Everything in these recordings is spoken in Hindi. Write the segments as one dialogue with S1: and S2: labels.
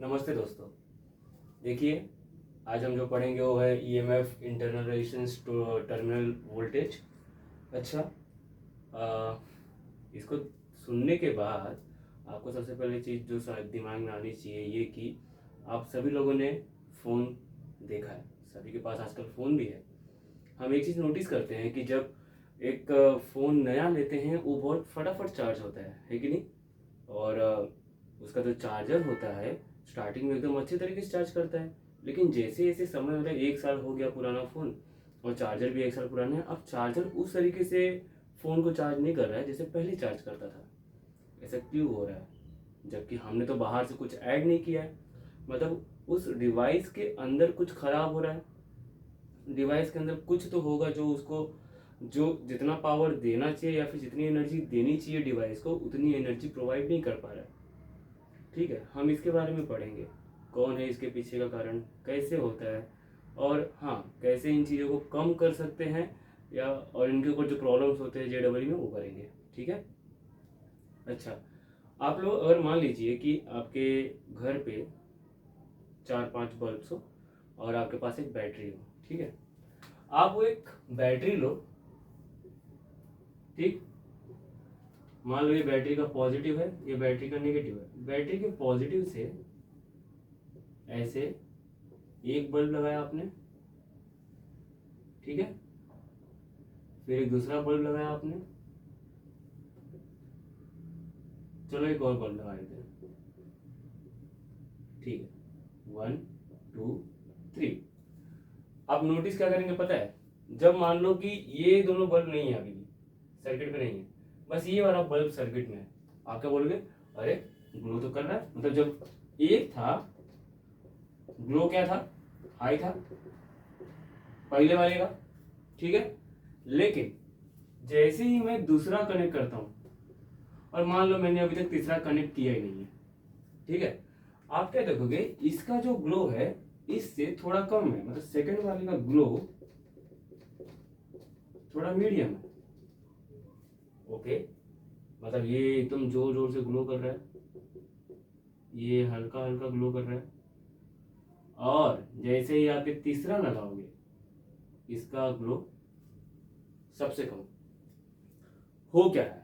S1: नमस्ते दोस्तों। देखिए, आज हम जो पढ़ेंगे वो है EMF, internal resistance to terminal voltage. अच्छा, इसको सुनने के बाद आपको सबसे पहले चीज़ जो शायद दिमाग में आनी चाहिए ये कि आप सभी लोगों ने फ़ोन देखा है, सभी के पास आजकल फ़ोन भी है। हम एक चीज़ नोटिस करते हैं कि जब एक फ़ोन नया लेते हैं वो बहुत फटाफट चार्ज होता है कि नहीं? और उसका जो चार्जर होता है स्टार्टिंग में एकदम अच्छे तरीके से चार्ज करता है, लेकिन जैसे जैसे समय होता है, 1 साल हो गया पुराना फ़ोन और चार्जर भी 1 साल पुराना है, अब चार्जर उस तरीके से फ़ोन को चार्ज नहीं कर रहा है जैसे पहले चार्ज करता था। ऐसा क्यों हो रहा है? जबकि हमने तो बाहर से कुछ ऐड नहीं किया है। मतलब उस डिवाइस के अंदर कुछ खराब हो रहा है। डिवाइस के अंदर कुछ तो होगा जो उसको जो जितना पावर देना चाहिए या फिर जितनी एनर्जी देनी चाहिए डिवाइस को उतनी एनर्जी प्रोवाइड नहीं कर पा रहा है। ठीक है, हम इसके बारे में पढ़ेंगे, कौन है इसके पीछे का कारण, कैसे होता है, और हाँ, कैसे इन चीज़ों को कम कर सकते हैं या और इनके ऊपर जो प्रॉब्लम्स होते हैं जेडब्ल्यू में वो करेंगे। ठीक है। अच्छा, आप लोग अगर मान लीजिए कि आपके घर पे 4-5 बल्ब हो और आपके पास एक बैटरी हो। ठीक है, आप वो एक बैटरी लो। ठीक, मान लो ये बैटरी का पॉजिटिव है, ये बैटरी का नेगेटिव है। बैटरी के पॉजिटिव से ऐसे एक बल्ब लगाया आपने, ठीक है, फिर एक दूसरा बल्ब लगाया आपने, चलो एक और बल्ब लगा देते हैं। ठीक है, 1 2 3। आप नोटिस क्या करेंगे पता है? जब मान लो कि ये दोनों बल्ब नहीं है, अभी भी सर्किट में नहीं है, बस ये वाला बल्ब सर्किट में है, आप क्या बोलोगे? अरे ग्लो तो कर रहा है। मतलब जब एक था ग्लो क्या था? हाई था पहले वाले का। ठीक है, लेकिन जैसे ही मैं दूसरा कनेक्ट करता हूं और मान लो मैंने अभी तक तीसरा कनेक्ट किया ही नहीं है, ठीक है, आप क्या देखोगे? इसका जो ग्लो है इससे थोड़ा कम है, मतलब सेकंड वाले का ग्लो थोड़ा मीडियम है। ओके, मतलब ये एकदम जोर जोर से ग्लो कर रहा है, ये हल्का हल्का ग्लो कर रहा है, और जैसे ही आप एक तीसरा लगाओगे इसका ग्लो सबसे कम। हो क्या है?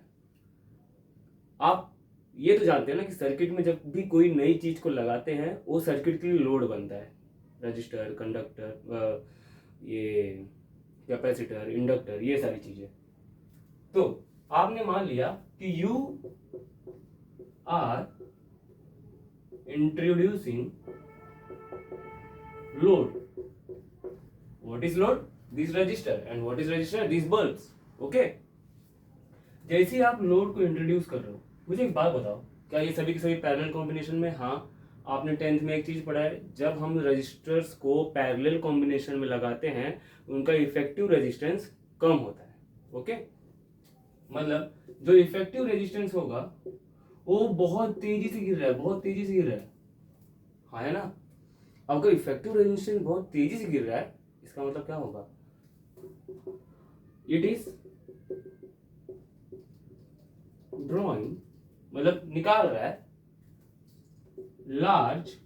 S1: आप ये तो जानते हैं ना कि सर्किट में जब भी कोई नई चीज को लगाते हैं वो सर्किट के लिए लोड बनता है। रजिस्टर, कंडक्टर, ये कैपेसिटर, इंडक्टर, ये सारी चीजें। तो आपने मान लिया कि you are introducing load. What is load? This resistor. And what is resistor? This bulbs. Okay, जैसे ही आप लोड को इंट्रोड्यूस कर रहे हो, मुझे एक बात बताओ, क्या ये सभी के सभी पैरेलल कॉम्बिनेशन में? हाँ, आपने 10th में एक चीज पढ़ा है, जब हम रजिस्टर्स को पैरेलल कॉम्बिनेशन में लगाते हैं उनका इफेक्टिव रेजिस्टेंस कम होता है। ओके, मतलब जो इफेक्टिव रेजिस्टेंस होगा वो बहुत तेजी से गिर रहा है, बहुत तेजी से गिर रहा है। हाँ, है ना? अब अगर इफेक्टिव रेजिस्टेंस बहुत तेजी से गिर रहा है इसका मतलब क्या होगा? इट इज ड्रॉइंग, मतलब निकाल रहा है large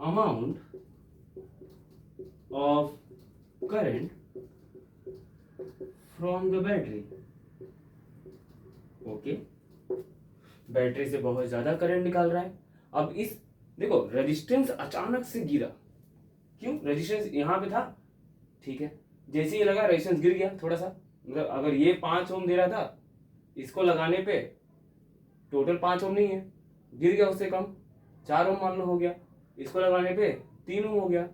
S1: amount of current from the battery. Okay, battery से बहुत ज्यादा करंट निकाल रहा है। अब इस देखो, रेजिस्टेंस अचानक से गिरा। क्यों? रेजिस्टेंस यहां पे था, ठीक है, जैसे ही लगा रेजिस्टेंस गिर गया थोड़ा सा। मतलब अगर ये 5 ओम दे रहा था, इसको लगाने पे टोटल 5 ओम नहीं है, गिर गया उससे कम, 4 ओम मान लो हो गया, इसको लगाने पे 3 ओम हो गया।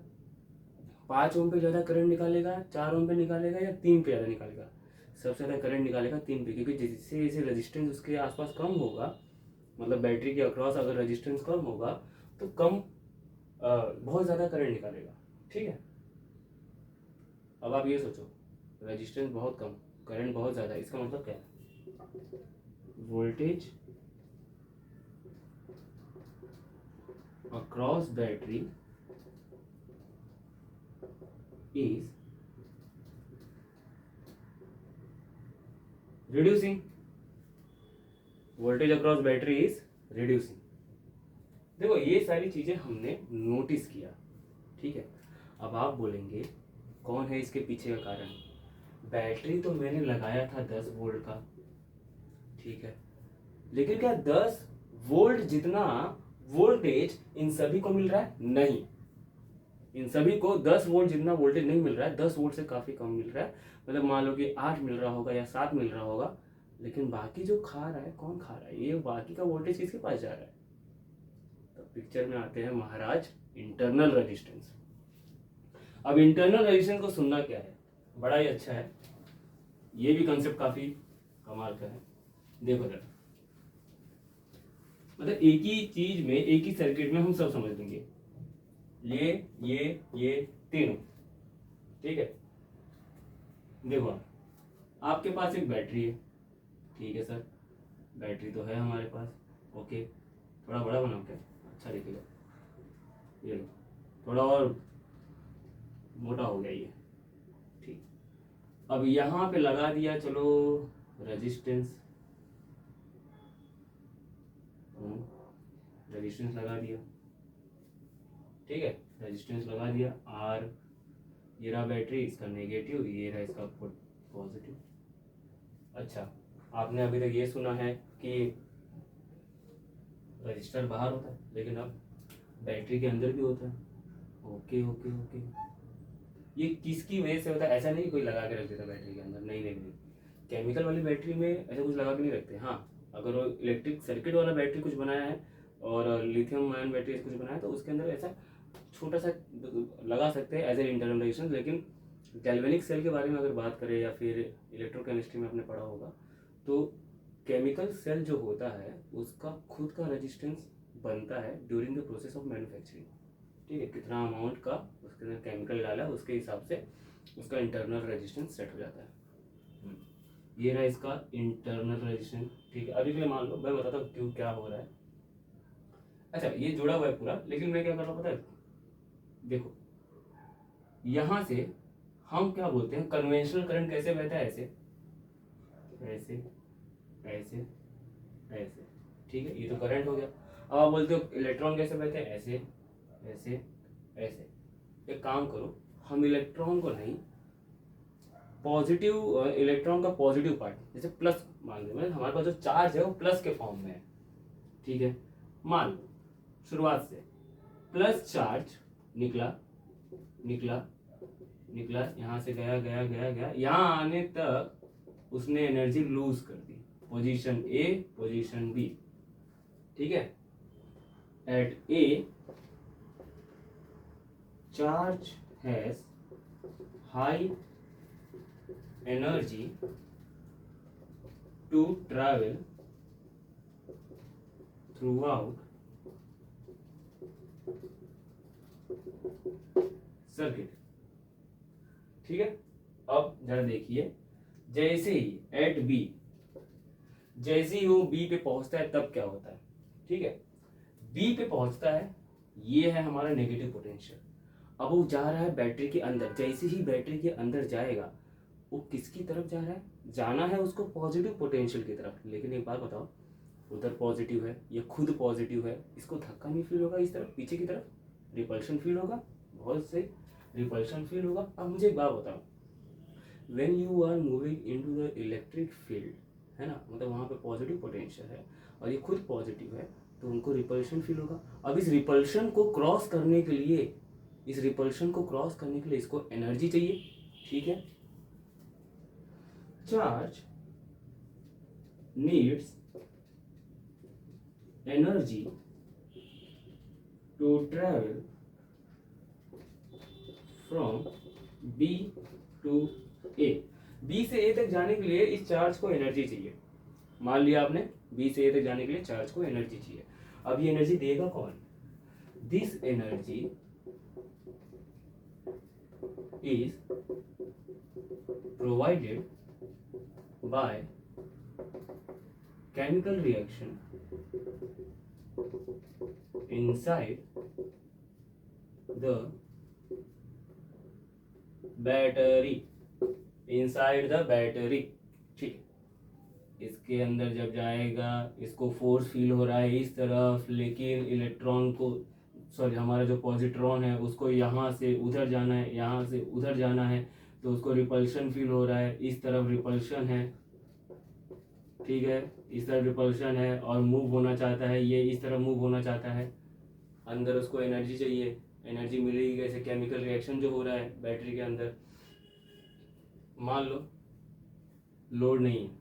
S1: 5 ओम पे ज्यादा करंट निकालेगा, 4 ओम पे निकालेगा, या 3 पे ज्यादा निकालेगा? सबसे ज्यादा करंट निकालेगा 3 पे, क्योंकि जैसे जैसे रेजिस्टेंस उसके आसपास कम होगा, मतलब बैटरी के अक्रॉस अगर रेजिस्टेंस कम होगा तो कम बहुत ज़्यादा करंट निकालेगा। ठीक है, अब आप ये सोचो, रेजिस्टेंस बहुत कम, करंट बहुत ज़्यादा, इसका मतलब क्या है? Voltage across battery is reducing. Voltage across battery is reducing. देखो ये सारी चीजें हमने नोटिस किया, ठीक है। अब आप बोलेंगे कौन है इसके पीछे का कारण। बैटरी तो मैंने लगाया था 10 वोल्ट का, ठीक है, लेकिन क्या 10 वोल्ट जितना वोल्टेज इन सभी को मिल रहा है? नहीं, इन सभी को 10 वोल्ट जितना वोल्टेज नहीं मिल रहा है, 10 वोल्ट से काफी कम मिल रहा है। मतलब मान लो कि 8 मिल रहा होगा या 7 मिल रहा होगा, लेकिन बाकी जो खा रहा है, कौन खा रहा है? ये बाकी का वोल्टेज किसके पास जा रहा है? तो पिक्चर में आते हैं महाराज इंटरनल रेजिस्टेंस। अब इंटरनल रेजिस्टेंस को सुनना क्या है, बड़ा ही अच्छा है, ये भी कंसेप्ट काफी कमाल का है। देखो जरा, मतलब एक ही चीज में, एक ही सर्किट में हम सब समझ लेंगे, ये तीनों, ठीक है। देखो आपके पास एक बैटरी है, ठीक है सर, बैटरी तो है हमारे पास, ओके। थोड़ा बड़ा बनाओ क्या, अच्छा दिखेगा, ये लो, थोड़ा और मोटा हो गया ये, ठीक। अब यहाँ पे लगा दिया, चलो रेजिस्टेंस, रेजिस्टेंस लगा दिया, ठीक है, रेजिस्टेंस लगा दिया। आर, ये रहा बैटरी, इसका नेगेटिव, ये रहा इसका पॉजिटिव। अच्छा, आपने अभी तक ये सुना है कि रजिस्टर बाहर होता है, लेकिन अब बैटरी के अंदर भी होता है। ओके ओके ओके, ये किसकी वजह से होता है? ऐसा नहीं कोई लगा के रख देता बैटरी के अंदर, नहीं नहीं नहीं, केमिकल वाली बैटरी में ऐसा कुछ लगा के नहीं रखते। हाँ, अगर वो इलेक्ट्रिक सर्किट वाला बैटरी कुछ बनाया है और लिथियम आयन बैटरी कुछ बनाया है, तो उसके अंदर ऐसा छोटा सा लगा सकते हैं एज ए इंटरनल रेजिस्टेंस। लेकिन गैल्वेनिक सेल के बारे में अगर बात करें, या फिर इलेक्ट्रोकेमिस्ट्री में आपने पढ़ा होगा, तो केमिकल सेल जो होता है उसका खुद का रेजिस्टेंस बनता है during the process of manufacturing, ठीक है। कितना अमाउंट का उसके अंदर केमिकल डाला है, उसके हिसाब से उसका इंटरनल रेजिस्टेंस सेट हो जाता है। ये रहा इसका इंटरनल रेजिस्टेंस, ठीक है। अभी के लिए मान लो, मैं बताता हूँ क्यों क्या हो रहा है। अच्छा, ये जुड़ा हुआ है पूरा, लेकिन मैं क्या कर रहा हूँ पता है, देखो यहां से हम क्या बोलते हैं, कन्वेंशनल करंट कैसे बहता है, ऐसे ऐसे ऐसे ऐसे, ठीक है, ये तो करंट हो गया। अब आप बोलते हो इलेक्ट्रॉन कैसे बहते हैं, ऐसे ऐसे ऐसे। एक काम करो, हम इलेक्ट्रॉन को नहीं, पॉजिटिव इलेक्ट्रॉन का पॉजिटिव पार्ट, जैसे प्लस मान लो, मतलब हमारे पास जो चार्ज है वो प्लस के फॉर्म में है, ठीक है। मान लो शुरुआत से प्लस चार्ज निकला निकला निकला, यहां से गया गया गया गया, यहां आने तक उसने एनर्जी लूज कर दी, पोजीशन ए पोजीशन बी, ठीक है। At A charge has high energy to travel throughout circuit, ठीक है। अब जरा देखिए, जैसे ही एट बी, जैसे ही वो बी पे पहुंचता है तब क्या होता है, ठीक है। बी पे पहुंचता है, ये है हमारा नेगेटिव पोटेंशियल। अब वो जा रहा है बैटरी के अंदर, जैसे ही बैटरी के अंदर जाएगा, वो किसकी तरफ जा रहा है? जाना है उसको पॉजिटिव पोटेंशियल की तरफ। लेकिन एक बात बताओ, उधर पॉजिटिव है, ये खुद पॉजिटिव है, इसको धक्का नहीं फील होगा इस तरफ, पीछे की तरफ रिपल्शन फील होगा, बहुत से रिपल्शन फील होगा। अब मुझे एक बात बताओ, when you are moving into the electric field, है ना, मतलब वहाँ पे पॉजिटिव पोटेंशियल है और ये खुद पॉजिटिव है, तो उनको रिपल्शन फील होगा। अब इस रिपल्शन को क्रॉस करने के लिए, इस रिपल्शन को क्रॉस करने के लिए इसको एनर्जी चाहिए, ठीक है। Charge needs energy to travel from B to A. B से ए तक जाने के लिए इस चार्ज को एनर्जी चाहिए। मान लिया आपने, बी से ए तक जाने के लिए चार्ज को एनर्जी चाहिए। अब ये एनर्जी देगा कौन? This energy is provided by chemical reaction inside the battery, inside the battery, ठीक है। इसके अंदर जब जाएगा इसको फोर्स फील हो रहा है इस तरफ, लेकिन इलेक्ट्रॉन को, सॉरी हमारा जो पॉजिट्रॉन है उसको यहाँ से उधर जाना है, यहाँ से उधर जाना है, तो उसको रिपल्शन फील हो रहा है, इस तरफ रिपल्शन है, ठीक है, इस तरफ रिपल्शन है और मूव होना चाहता है, ये इस तरफ मूव होना चाहता है, अंदर उसको एनर्जी चाहिए, एनर्जी मिलेगी कैसे, केमिकल रिएक्शन जो हो रहा है बैटरी के अंदर, मान लो लोड नहीं है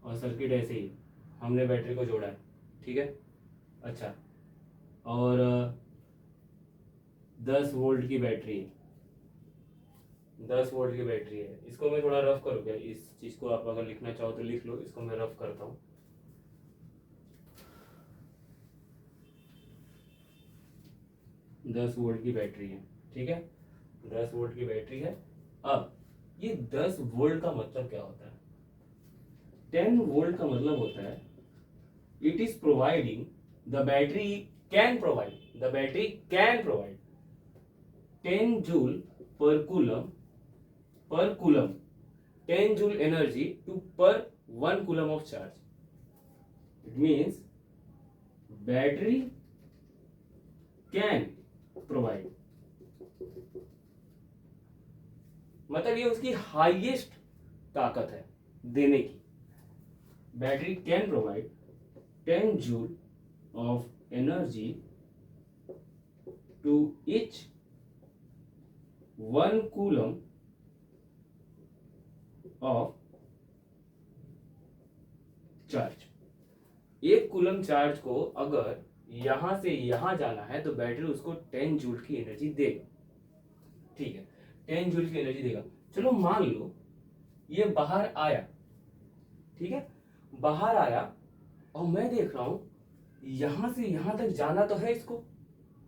S1: और सर्किट ऐसे ही हमने बैटरी को जोड़ा है, ठीक है, अच्छा, और 10 वोल्ट की बैटरी है, 10 वोल्ट की बैटरी है, इसको मैं थोड़ा रफ करूँ क्या, इस चीज़ को आप अगर लिखना चाहो तो लिख लो, इसको मैं रफ करता हूँ। 10 वोल्ट की बैटरी है, ठीक है, 10 वोल्ट की बैटरी है। अब ये 10 वोल्ट का मतलब क्या होता है, 10 वोल्ट का मतलब होता है it is providing, the battery can provide, the battery can provide 10 joule per coulomb 10 joule energy to per 1 coulomb of charge. It means battery can provide, मतलब ये उसकी हाईएस्ट ताकत है देने की। Battery can provide 10 joule of energy to each 1 coulomb of charge. 1 coulomb charge को अगर यहां से यहां जाना है तो बैटरी उसको 10 जूल की एनर्जी देगा, ठीक है, 10 जूल की एनर्जी देगा। चलो मान लो ये बाहर आया, ठीक है, बाहर आया और मैं देख रहा हूं यहां से यहां तक जाना तो है इसको।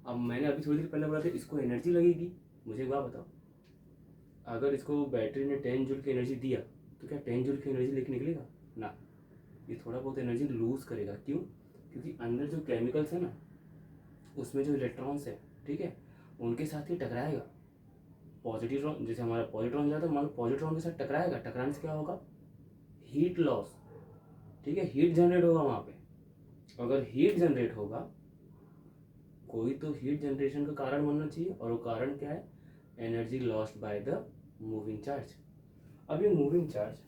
S1: अब मैंने अभी थोड़ी देर पहले बोला था इसको एनर्जी लगेगी, मुझे एक बात बताओ, अगर इसको बैटरी ने 10 जूल की एनर्जी दिया तो क्या 10 जूल की एनर्जी लेके निकलेगा ना, ये थोड़ा बहुत एनर्जी लूज करेगा। क्यों? क्योंकि अंदर जो केमिकल्स है ना उसमें जो इलेक्ट्रॉन्स है, ठीक है, उनके साथ ही टकराएगा। पॉजिटिव, जैसे हमारा पॉजिट्रॉन जाता है, मान लो पॉजिट्रॉन के साथ टकराएगा, टकराने से क्या होगा, हीट लॉस, ठीक है, हीट जनरेट होगा वहां पे। अगर हीट जनरेट होगा, कोई तो हीट जनरेशन का कारण बनना चाहिए, और वो कारण क्या है, energy lost by the moving charge. अब ये moving charge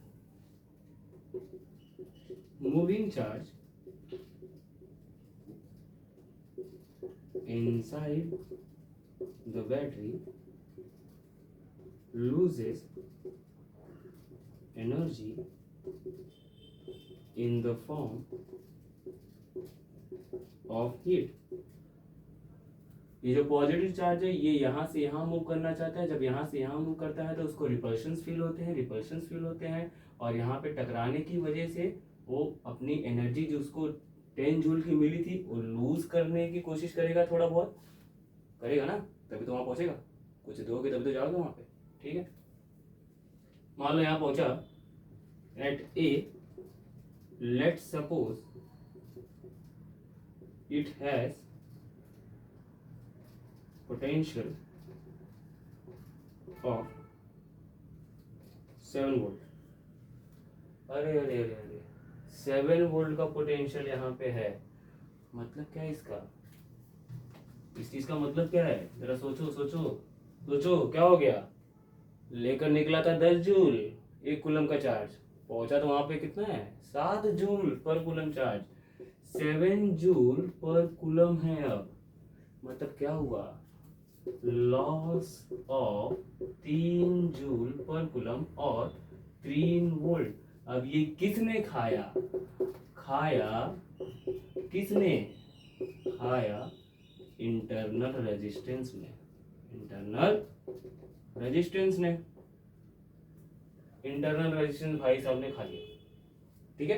S1: inside the battery loses energy in the form of heat। ये जो पॉजिटिव चार्ज है ये यहाँ से यहाँ मूव करना चाहता है, जब यहाँ से यहाँ मूव करता है तो उसको रिपल्शंस फील होते हैं और यहाँ पे टकराने की वजह से वो अपनी एनर्जी जो उसको 10 जूल की मिली थी वो लूज करने की कोशिश करेगा, थोड़ा बहुत करेगा ना, तभी तो वहां पहुंचेगा, कुछ दोगे तभी तो जाओगे वहां पे, ठीक है। मान लो यहाँ पहुंचा at A, let suppose it has potential of 7 volt. अरे अरे अरे अरे 7 वोल्ट का पोटेंशियल यहाँ पे है, मतलब क्या है इसका, इस चीज का मतलब क्या है, जरा सोचो सोचो सोचो, क्या हो गया, लेकर निकला था 10 जूल 1 कूलम का चार्ज, पहुंचा तो वहां पे कितना है 7 joule per coulomb charge, 7 joule per coulomb है। अब मतलब क्या हुआ, loss of 3 joule per coulomb और 3 वोल्ट। अब ये किसने खाया, किसने खाया, इंटरनल रेजिस्टेंस ने, इंटरनल रेजिस्टेंस भाई साहब ने खा लिया, ठीक है,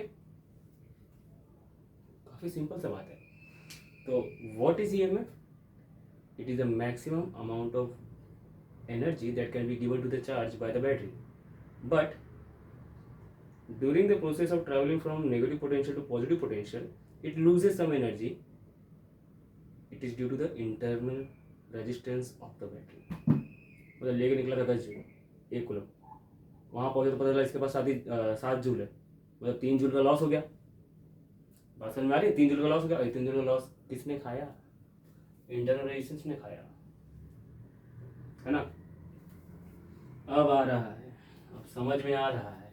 S1: काफी सिंपल सा बात है। तो what is EMF, it is the maximum amount of energy that can be given to the charge by the battery, but during the process of traveling from negative potential to positive potential it loses some energy, it is due to the internal resistance of the battery। मतलब लेके निकला था 10 जूल 1 कूलम, वहाँ पहुँचे तो पता चला इसके पास 7 जूल है, मतलब 3 जूल का लॉस हो गया। बात समझ में आ रही है? 3 जूल का लॉस हो गया। 3 जूल का लॉस किसने खाया? इंटरनल रेजिस्टेंस ने खाया, है ना। अब आ रहा है, अब समझ में आ रहा है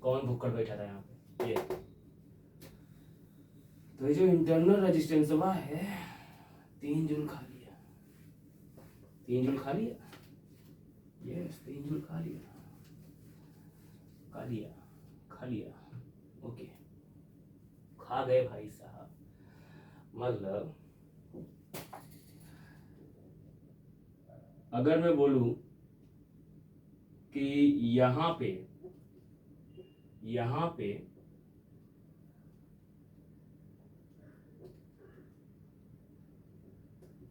S1: कौन भुक्कड़ बैठा था यहाँ पे। ये तो ये जो इंटरनल रेजिस्टेंस हुआ है 3 जूल खा लिया, 3 जूल खा लिया, यस 3 जूल खा लिया, खा लिया, खा लिया, ओके, खा गए भाई साहब। मतलब अगर मैं बोलूं कि यहाँ पे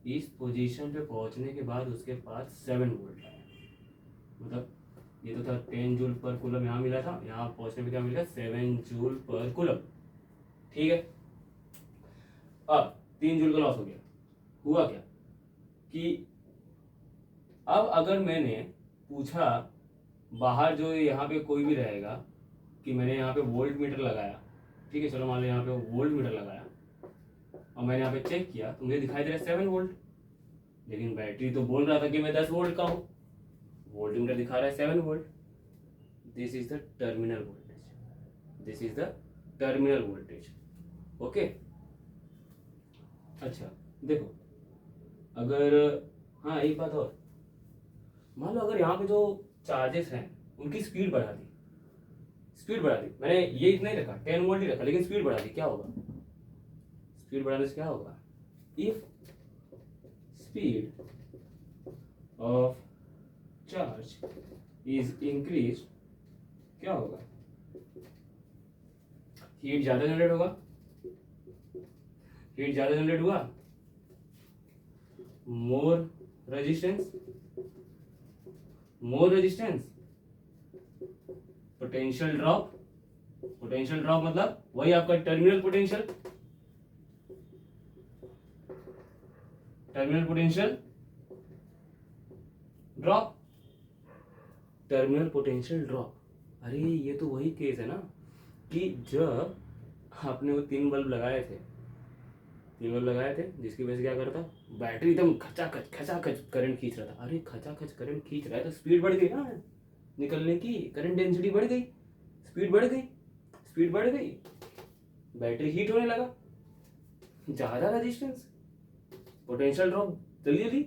S1: इस पोजीशन पे पहुंचने के बाद उसके पास 7 वोल्ट है, मतलब ये तो था 10 जूल पर कूलम, यहाँ मिला था, यहाँ पहुंचने पे क्या मिलेगा 7 जूल पर कूलम, ठीक है। अब 3 जूल का लॉस हो गया। हुआ क्या कि अब अगर मैंने पूछा बाहर जो यहाँ पे कोई भी रहेगा कि मैंने यहाँ पे वोल्ट मीटर लगाया, ठीक है, चलो मान लो यहाँ पे वोल्ट मीटर लगाया और मैंने यहाँ पे चेक किया तो मुझे दिखाई दे रहा है 7 वोल्ट, लेकिन बैटरी तो बोल रहा था कि मैं 10 वोल्ट का हूँ, वोल्ट मीटर दिखा रहा है 7 volt. This is the terminal voltage, this is the terminal voltage, okay. अच्छा देखो, अगर हाँ एक बात और, मान लो अगर यहाँ पे जो चार्जेस हैं उनकी स्पीड बढ़ा दी, स्पीड बढ़ा दी, मैंने ये इतना ही रखा 10 वोल्ट ही रखा, लेकिन स्पीड बढ़ा दी, क्या होगा? स्पीड बढ़ाने से क्या होगा? If speed of charge is increase, क्या होगा? हीट ज्यादा जनरेट होगा, हीट ज्यादा जनरेट हुआ, more resistance, more resistance, potential drop, potential drop मतलब वही आपका terminal potential, terminal potential drop, terminal potential drop. अरे ये तो वही केस है ना कि जब आपने वो 3 बल्ब लगाए थे, 3 बल्ब लगाए थे जिसकी वजह से क्या करता, बैटरी एकदम खचाखच करंट खींच रहा था। अरे खचाखच करंट खींच रहा है तो स्पीड बढ़ गई ना निकलने की, करंट डेंसिटी बढ़ गई, स्पीड बढ़ गई, स्पीड बढ़ गई, बैटरी हीट होने लगा, ज्यादा रेजिस्टेंस, पोटेंशियल ड्रॉप जल्दी,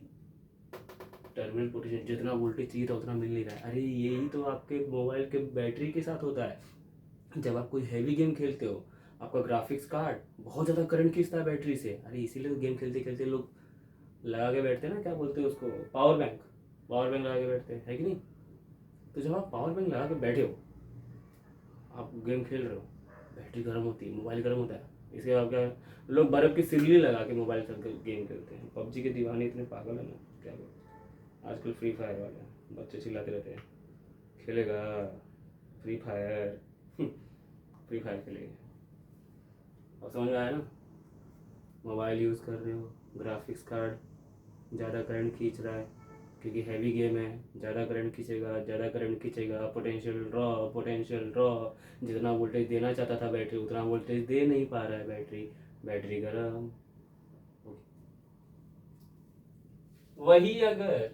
S1: टर्मिनल पोटेंशियल जितना वोल्टेज चाहिए था उतना मिल नहीं रहा है। अरे यही तो आपके मोबाइल के बैटरी के साथ होता है। जब आप कोई हैवी गेम खेलते हो, आपका ग्राफिक्स कार्ड बहुत ज़्यादा करंट खींचता है बैटरी से। अरे इसीलिए तो गेम खेलते खेलते लोग लगा के बैठते हैं ना, क्या बोलते हैं उसको, पावर बैंक, पावर बैंक लगा के बैठते हैं, है कि नहीं। तो जब आप पावर बैंक लगा के बैठे हो, आप गेम खेल रहे हो, बैटरी गर्म होती है, मोबाइल गर्म होता है, इसके बाद क्या, लोग बर्फ़ की सिल्ली लगा के मोबाइल गेम खेलते हैं। पबजी के दीवाने इतने पागल है ना, क्या बोलते हैं। आजकल फ्री फायर वाले बच्चे चिल्लाते रहते हैं, खेलेगा फ्री फायर, फ्री फायर खेलेगा। और समझ में आया ना, मोबाइल यूज़ कर रहे हो, ग्राफिक्स कार्ड ज़्यादा करंट खींच रहा है क्योंकि हैवी गेम है, ज़्यादा करंट खींचेगा, ज़्यादा करंट खींचेगा, पोटेंशियल ड्रॉ, पोटेंशियल ड्रॉ, जितना वोल्टेज देना चाहता था बैटरी उतना वोल्टेज दे नहीं पा रहा है बैटरी, बैटरी गर्म। वही अगर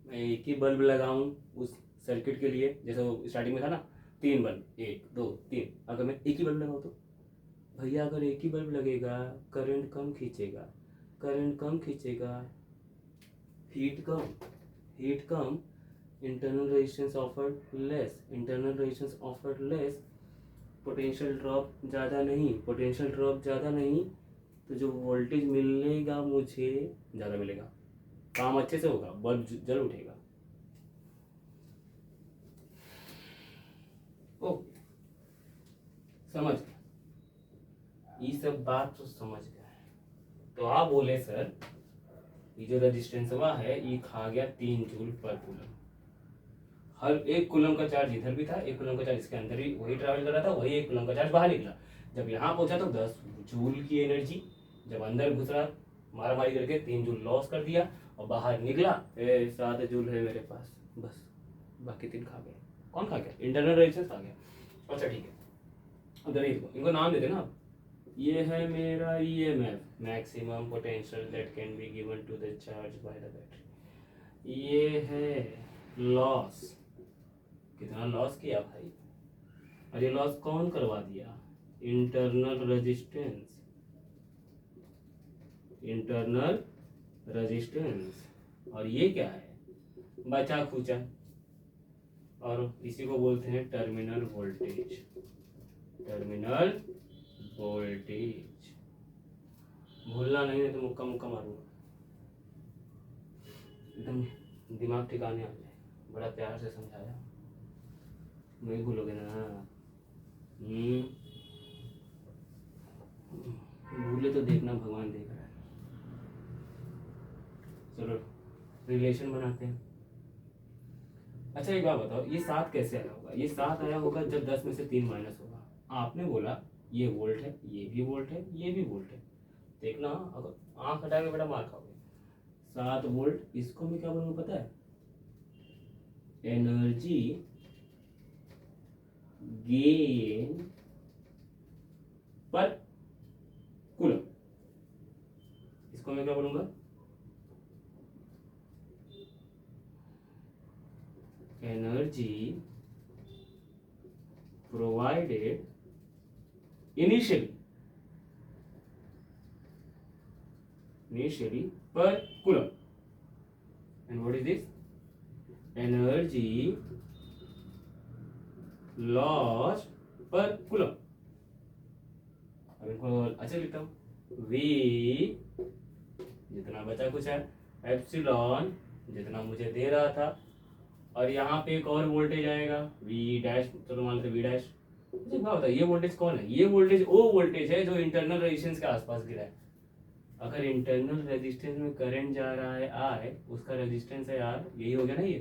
S1: मैं एक ही बल्ब लगाऊं उस सर्किट के लिए, जैसे वो स्टार्टिंग में था ना 3 बल्ब, 1 2 3, अगर मैं एक ही बल्ब लगाऊं तो भैया, अगर एक ही बल्ब लगेगा करंट कम खींचेगा, करंट कम खींचेगा, हीट कम, हीट कम, internal resistance offered less, internal resistance offered less, potential drop ज़्यादा नहीं, पोटेंशियल ड्रॉप ज़्यादा नहीं, तो जो वोल्टेज मिलेगा मुझे ज़्यादा मिलेगा, काम अच्छे से होगा, बल्ब जल उठेगा। ओके, समझ गए, ये सब बात तो समझ गए। तो आप बोले सर ये जो रेजिस्टेंस हुआ है ये खा गया 3 जूल पर कूलम, हर एक कूलम का चार्ज इधर भी था, एक कूलम का चार्ज इसके अंदर ही वही ट्रैवल कर रहा था, वही एक कूलम का चार्ज बाहर निकला। जब यहाँ पहुंचा तो 10 जूल की एनर्जी, जब अंदर घुसा मारा मारी करके 3 जूल लॉस कर दिया और बाहर निकला 7 जूल है मेरे पास, बस बाकी 3 खा गए। कौन खा गया? इंटरनल रेजिस्टेंस खा गया। अच्छा ठीक है, अब जरा इनको नाम दे देना आप। ये है मेरा EMF, maximum potential that can be given to the charge by the battery. ये है लॉस, कितना लॉस किया भाई, और ये लॉस कौन करवा दिया? Internal resistance, internal resistance. और ये क्या है? बचा खुचा, और इसी को बोलते हैं टर्मिनल वोल्टेज, टर्मिनल वोल्टेज। भूलना नहीं है तो मुक्का मुक्का मारूंगा, एकदम दिमाग ठिकाने आ जाए। बड़ा प्यार से समझाया, नहीं भूलोगे ना? भूले तो देखना भगवान देख रहा है। चलो रिलेशन बनाते हैं। अच्छा एक बात बताओ, ये 7 कैसे आया होगा? ये 7 आया होगा जब 10 में से 3 माइनस होगा। आपने बोला ये वोल्ट है, ये भी वोल्ट है, ये भी वोल्ट है। देखना, अगर आंख हटा के बड़ा मार खाओगे। 7 वोल्ट, इसको मैं क्या बोलूँगा पता है? एनर्जी गेन पर कूलम, इसको मैं क्या बोलूँगा? Energy provided initially per coulomb. And what is this? Energy lost per coulomb. अब इनको अच्छा लिखता हूँ, V जितना बचा कुछ है, एप्सिलॉन जितना मुझे दे रहा था, और यहाँ पे एक और वोल्टेज आएगा V डैश, चलो मान लेते V डैश। मुझे क्या होता है, ये वोल्टेज कौन है? ये वोल्टेज वो वोल्टेज है जो इंटरनल रेजिस्टेंस के आसपास गिरा है। अगर इंटरनल रेजिस्टेंस में करंट जा रहा है I, उसका रेजिस्टेंस है R, यही हो गया ना ये।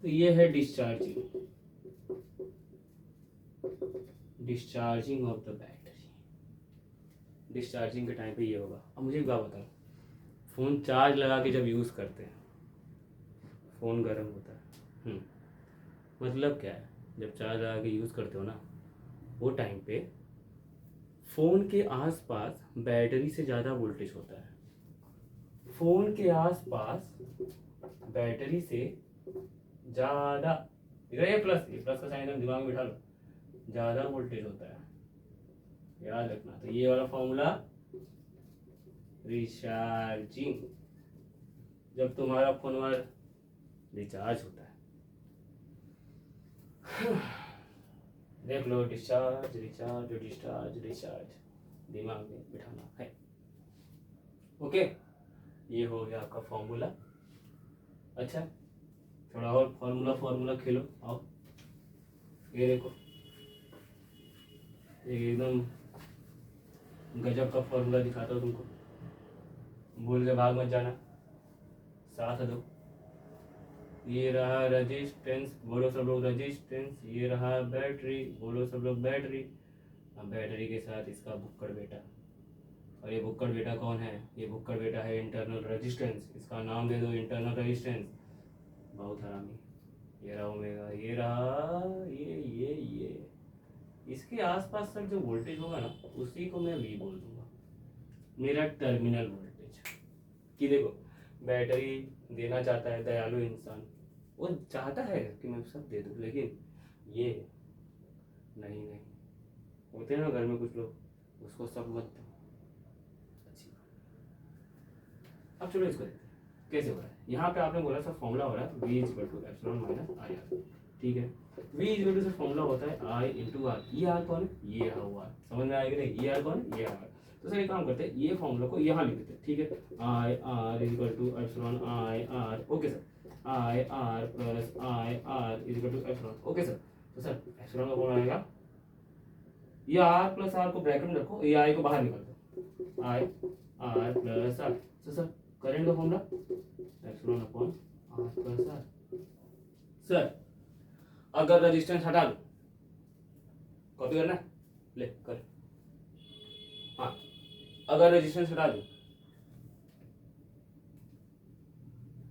S1: तो ये है discharging, discharging of the battery. Discharging के टाइम पे ये होगा। अब मुझे क्या बताओ, फोन चार्ज लगा के जब यूज करते हैं, फोन गर्म होता है। मतलब क्या है? जब चार्ज लगा के यूज करते हो ना, वो टाइम पे फोन के आसपास बैटरी से ज़्यादा वोल्टेज होता है। फोन के आसपास बैटरी से ज़्यादा, ये प्लस का साइन दिमाग में बिठा लो, ज़्यादा वोल्टेज होता है, याद रखना। तो ये वाला फॉर्मूला रिचार्जिंग, जब तुम्हारा फोन रिचार्ज होता है। देख लो, डिस्चार्ज रिचार्ज डिस्चार्ज रिचार्ज, दिमाग में बिठाना है। ओके, ये हो गया आपका फॉर्मूला। अच्छा, थोड़ा और फॉर्मूला खेलो। आओ, ये देखो, एकदम गजब का फॉर्मूला दिखाता हूँ तुमको, भूल के भाग मत जाना, साथ दो। ये रहा रेजिस्टेंस, बोलो सब लोग रेजिस्टेंस। ये रहा बैटरी, बोलो सब लोग बैटरी। अब बैटरी के साथ इसका भुक्कड़ बेटा, और ये भुक्कड़ बेटा कौन है? ये भुक्कड़ बेटा है इंटरनल रेजिस्टेंस। इसका नाम दे दो इंटरनल रेजिस्टेंस। बहुत हरामी। ये रहा ओमेगा, ये रहा ये इसके आसपास सर जो वोल्टेज होगा ना, उसी को मैं V बोल दूंगा, मेरा टर्मिनल वोल्टेज। कि देखो, बैटरी देना चाहता है दयालु इंसान, वो चाहता है कि मैं सब दे दूँ, लेकिन ये नहीं होते हैं ना घर में कुछ लोग, उसको सब मत दो। अच्छी बात। अब चलो इसको देखते हैं कैसे हो रहा है। यहाँ पे आपने बोला सर फॉर्मूला हो रहा है V = एप्सिलॉन माइनस IR। ठीक है, V = सर फॉर्मूला होता है I × R। ये R कौन है? ये रहा वो R। समझ में आएगा नहीं? ये R कौन है? ये R। तो सर एक काम करते हैं, ये फॉर्मूला को यहाँ लिख देते हैं। ठीक है, IR = epsilon IR। Okay sir, IR + IR = epsilon. Okay sir, तो सर एप्सिलॉन का कौन आएगा? ये R + R को ब्रैकेट में रखो, ये I को बाहर निकाल दो, IR + R। तो सर करंट का formula epsilon / R + R। Sir अगर रेजिस्टेंस हटा दो, कॉपी करना है, ले कर। हाँ, अगर रेजिस्टेंस हटा दो,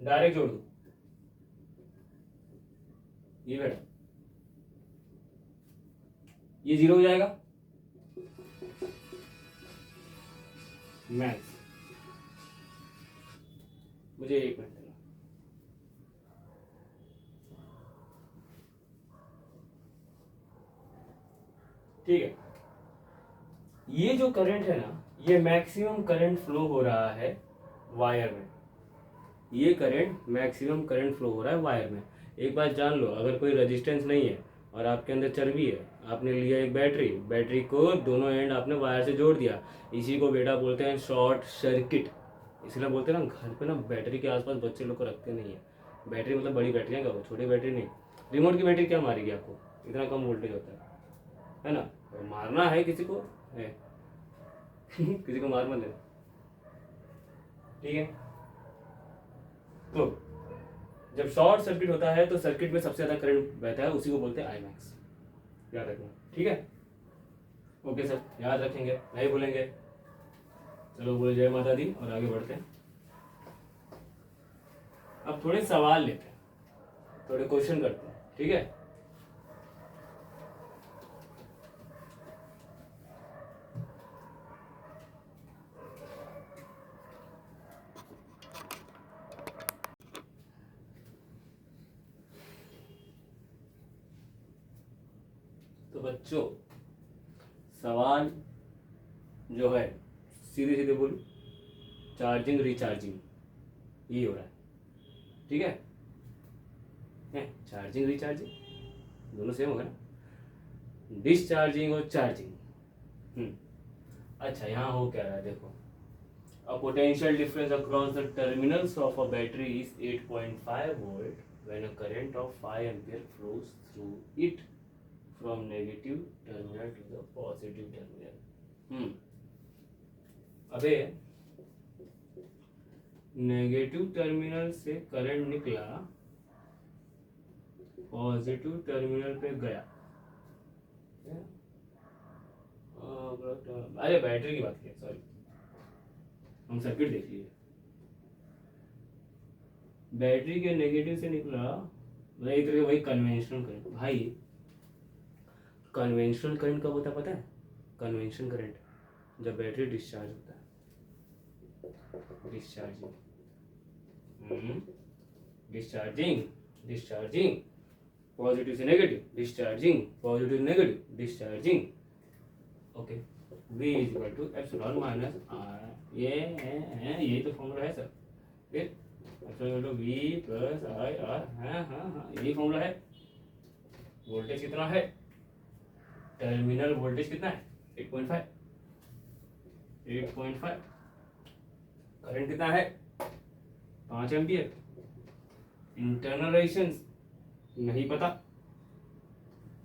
S1: डायरेक्ट जोड़ दो, ये बेटा ये 0 हो जाएगा मैक्स। मुझे 1 मिनट देना। ठीक है, ये जो करंट है ना, ये मैक्सिमम करंट फ्लो हो रहा है वायर में। ये करंट मैक्सिमम करंट फ्लो हो रहा है वायर में। एक बात जान लो, अगर कोई रेजिस्टेंस नहीं है और आपके अंदर चर्बी है, आपने लिया एक बैटरी, बैटरी को दोनों एंड आपने वायर से जोड़ दिया, इसी को बेटा बोलते हैं शॉर्ट सर्किट। इसलिए बोलते हैं ना, घर पे ना बैटरी के आसपास बच्चे लोग को रखते नहीं है। बैटरी मतलब बड़ी बैटरी है, छोटी बैटरी नहीं। रिमोट की बैटरी क्या मारेगी आपको, इतना कम वोल्टेज होता है ना। तो मारना है किसी को है किसी को मार मत देना, ठीक है। तो जब शॉर्ट सर्किट होता है तो सर्किट में सबसे ज्यादा करंट बहता है, उसी को बोलते हैं आई मैक्स। याद रखना, ठीक है। ओके सर, याद रखेंगे, नहीं भूलेंगे। चलो बोले जय माता दी और आगे बढ़ते हैं। अब थोड़े सवाल लेते हैं, थोड़े क्वेश्चन करते हैं, ठीक है। तो बच्चों सवाल जो है सीधे सीधे बोलूं, चार्जिंग रिचार्जिंग ये हो रहा है, ठीक है। चार्जिंग रिचार्जिंग दोनों सेम होगा ना, डिस्चार्जिंग और चार्जिंग। अच्छा यहाँ हो क्या रहा है देखो, a potential difference across the terminals of a battery is 8.5 volt when a current of 5 ampere flows through it from negative terminal to the positive terminal। अबे नेगेटिव टर्मिनल से करंट निकला, पॉजिटिव टर्मिनल पे गया। अरे बैटरी की बात की, सॉरी, हम सर्किट देख लीजिए। बैटरी के नेगेटिव से निकला, एक तरह वही कन्वेंशनल करंट। भाई कन्वेंशनल करंट कब होता है पता है? कन्वेंशनल करंट जब बैटरी डिस्चार्ज होता है, डिस्चार्जिंग डिस्चार्जिंग डिस्चार्जिंग, पॉजिटिव से negative, discharging, positive negative, discharging. Okay, V is equal to epsilon minus R, यही तो फॉर्मूला है सर। फिर epsilon V plus I R, हाँ यही फॉर्मूला है। वोल्टेज कितना है, टर्मिनल वोल्टेज कितना है 8.5, करंट कितना है 5 एम्पियर। इंटरनल रेजिस्टेंस नहीं पता,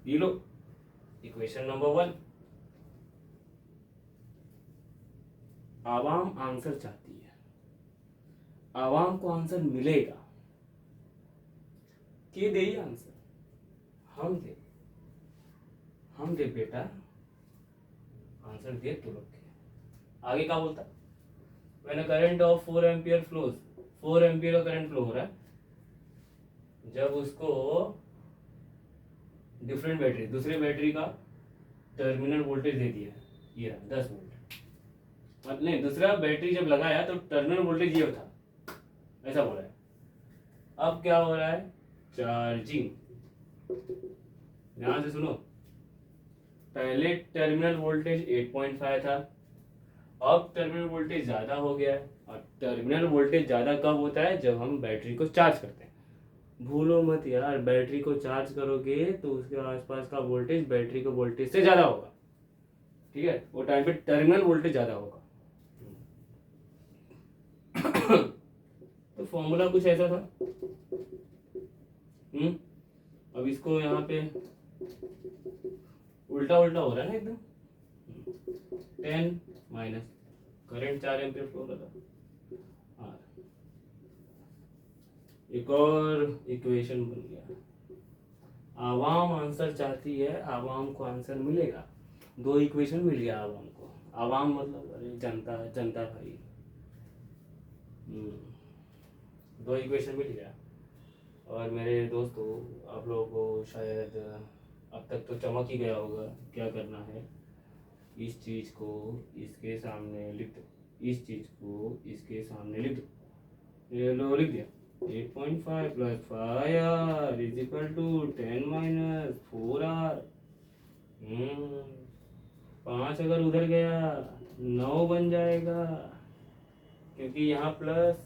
S1: ये लो इक्वेशन नंबर 1। आवाम आंसर चाहती है, आवाम को आंसर मिलेगा, के दे आंसर, हम दे बेटा, आंसर दे तू लोग के। आगे क्या बोलता, when a current of 4 ampere flows, 4 ampere का करंट फ्लो हो रहा है, जब उसको डिफरेंट बैटरी, दूसरे बैटरी का टर्मिनल वोल्टेज दे दिया है, ये रहा 10 वोल्ट, नहीं दूसरा बैटरी जब लगाया तो टर्मिनल वोल्टेज ये था, ऐसा बोला है। अब क्या हो रहा है, चार्जिंग। ध्यान से सुनो, पहले टर्मिनल वोल्टेज 8.5 था, अब टर्मिनल वोल्टेज ज्यादा हो गया है। और टर्मिनल वोल्टेज ज्यादा कब होता है, जब हम बैटरी को चार्ज करते हैं। भूलो मत यार, बैटरी को चार्ज करोगे तो उसके आसपास का वोल्टेज बैटरी के वोल्टेज से ज्यादा होगा, ठीक है। वो टाइम पे टर्मिनल वोल्टेज ज्यादा होगा। तो फॉर्मूला कुछ ऐसा था। अब इसको यहाँ पे उल्टा उल्टा हो रहा है ना एकदम। 10 माइनस करंट 4 एम्पियर फ्लो कर रहा है। एक और इक्वेशन बन गया, आवाम आंसर चाहती है, आवाम को आंसर मिलेगा। 2 इक्वेशन मिल गया आवाम को। आवाम मतलब अरे जनता, जनता भाई। 2 इक्वेशन मिल गया। और मेरे दोस्तों, आप लोगों को शायद अब तक तो चमक ही गया होगा क्या करना है। इस चीज़ को इसके सामने लिख दो, इस चीज़ को इसके सामने लिख दो। ये लो, लिख दिया। 8.5 + 5r = 10 - 4r। 5 अगर उधर गया 9 बन जाएगा, क्योंकि यहाँ प्लस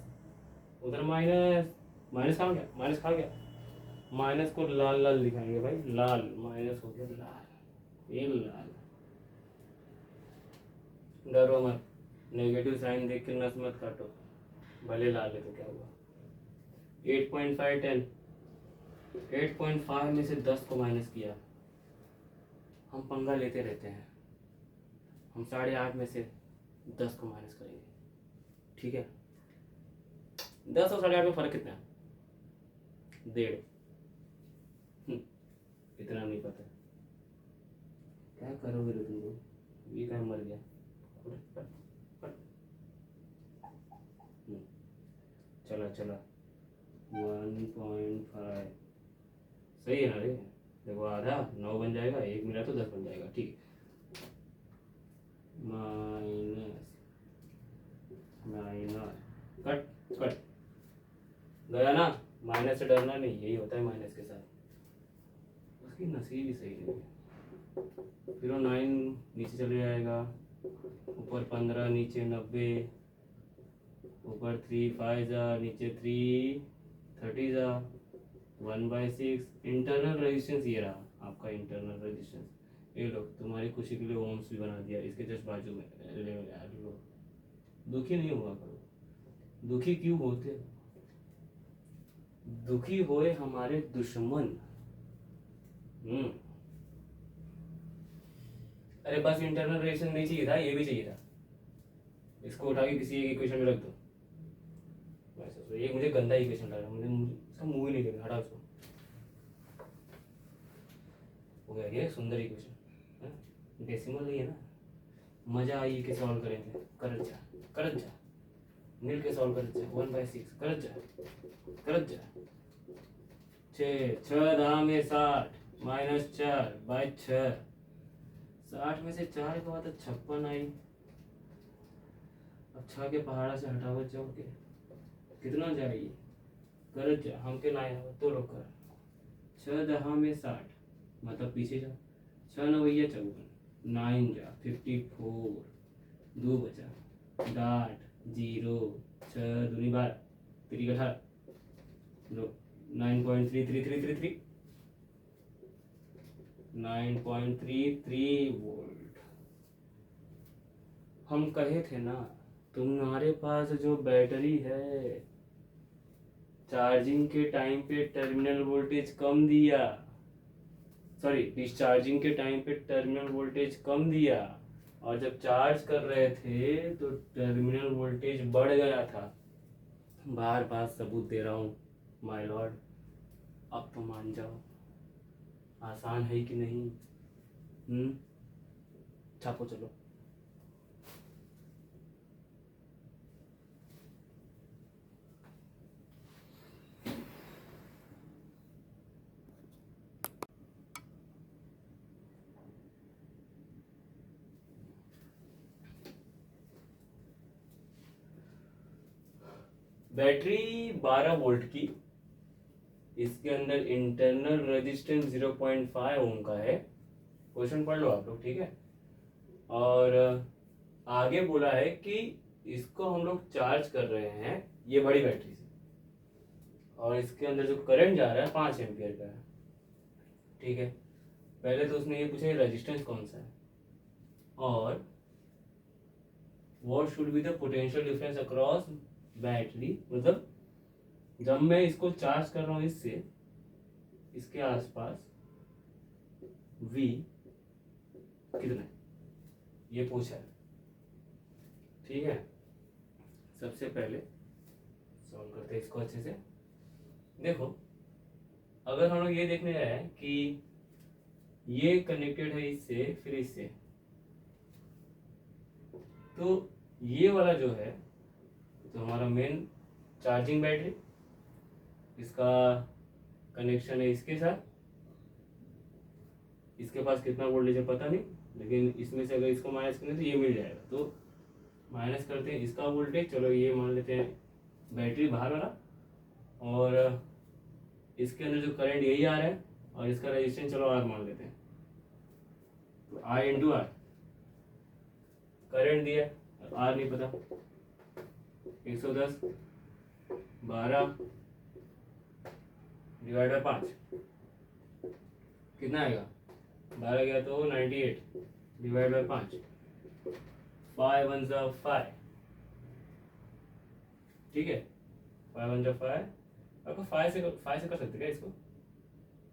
S1: उधर माइनस। माइनस खा गया, माइनस खा गया। माइनस को लाल लाल दिखाएंगे भाई, लाल माइनस हो गया लाल, ये लाल। डरो मत, नेगेटिव साइन देख के नस मत काटो, भले लाल है तो क्या हुआ। 8.5 10, 8.5 में से 10 को माइनस किया। हम पंगा लेते रहते हैं, हम 8.5 में से 10 को माइनस करेंगे, ठीक है। 10 और 8.5 में फर्क कितना है? 1.5। इतना नहीं पता, क्या करोगे रे तुम लोग? ये क्या मर गया? चला चला 1.5 सही है ना रे? देखो आधा 9 बन जाएगा, 1 मिला तो 10 बन जाएगा, ठीक है। माइनस माइनस कट कट गया ना। माइनस से डरना नहीं, यही होता है माइनस के साथ। उसकी नसीब ही सही नहीं है। फिर वो 9 नीचे चले जाएगा, ऊपर 15, नीचे 90, ऊपर 3 5 जा, नीचे 3 30 जा, 1/6। इंटरनल रेजिस्टेंस ये रहा आपका इंटरनल रेजिस्टेंस। ये लो, तुम्हारी खुशी के लिए ओम्स भी बना दिया इसके जस्ट बाजू में। ले यार लो, दुखी नहीं हुआ करो। दुखी क्यों होते हो? दुखी होए हमारे दुश्मन। अरे बस इंटरनल रेजिस्टेंस नहीं चाहिए था, ये भी चाहिए था। इसको उठा के किसी एक इक्वेशन में रख दो। तो ये मुझे गंदा इक्वेशन लग रहा है, मुझे इसका मुंह ही नहीं देखना, हटा उसको। हो गया ये सुंदर इक्वेशन, डेसिमल ही है ना। मजा आई के सॉल्व करेंगे, करत जा मिल के सॉल्व करत जा। 1/6 करत जा 6 दाम में 60 -4/6। 60 में से 4 के बाद 56 आई। अब 6 के पहाड़ा से हटावत जाओ के कितना जाएगी? करत जा, हम के लाए तो लो कर। 6 दहा में 60, मतलब पीछे जा। 6 9 54, 9 जा 54, 2 बचा, डाट 0, 6 दूनी 12, 3 18, लो 9.3333, 9.33 वोल्ट। हम कहे थे ना, तुम्हारे पास जो बैटरी है, चार्जिंग के टाइम पे टर्मिनल वोल्टेज कम दिया, सॉरी डिस्चार्जिंग के टाइम पे टर्मिनल वोल्टेज कम दिया, और जब चार्ज कर रहे थे तो टर्मिनल वोल्टेज बढ़ गया था। बार बार सबूत दे रहा हूँ माय लॉर्ड, अब तो मान जाओ। आसान है कि नहीं? छापो चलो। बैटरी 12 वोल्ट की, इसके अंदर इंटरनल रेजिस्टेंस 0.5 ओम का है। क्वेश्चन पढ़ लो आप लोग, ठीक है। और आगे बोला है कि इसको हम लोग चार्ज कर रहे हैं ये बड़ी बैटरी से, और इसके अंदर जो करंट जा रहा है 5 एम्पियर का है, ठीक है। पहले तो उसने ये पूछा रेजिस्टेंस कौन सा है, और what should be the potential difference across battery, मतलब जब मैं इसको चार्ज कर रहा हूँ इससे इसके आसपास V कितना है, ये पूछा है, ठीक है। सबसे पहले सॉल्व करते हैं इसको अच्छे से। देखो, अगर हम लोग ये देखने जाए कि ये कनेक्टेड है इससे, फिर इससे, तो ये वाला जो है तो हमारा मेन चार्जिंग बैटरी, इसका कनेक्शन है इसके साथ, इसके पास कितना वोल्टेज है पता नहीं, लेकिन इसमें से अगर इसको माइनस करें तो ये मिल जाएगा। तो माइनस करते हैं इसका वोल्टेज, चलो ये मान लेते हैं बैटरी बाहर वाला, और इसके अंदर जो करंट यही आ रहा है, और इसका रेजिस्टेंस चलो आर मान लेते हैं। तो आई इंटू आर, करंट दिया आर नहीं पता, 110 12 डिवाइड बाय 5 कितना आएगा, 12 गया तो 98 डिवाइड बाय 5, 5 1 जा 5, ठीक है, 5 1 जा 5, आपको 5 से कर सकते क्या इसको,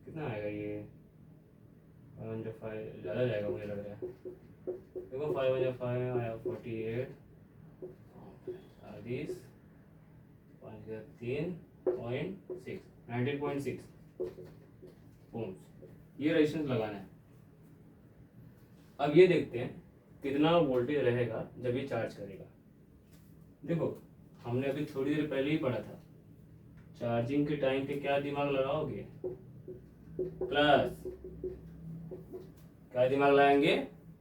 S1: कितना आएगा ये, 5 1 जा 5 ज़्यादा जाएगा मुझे लग रहा है, देखो 5 1 जा 5 आया 48, 40 5 जा 3.6 19.6 ओम्स, ये रेजिस्टेंस लगाना है। अब ये देखते हैं कितना वोल्टेज रहेगा जब ये चार्ज करेगा। देखो हमने अभी थोड़ी देर पहले ही पढ़ा था, चार्जिंग के टाइम पे क्या दिमाग लगाओगे, प्लस, क्या दिमाग लगाएंगे,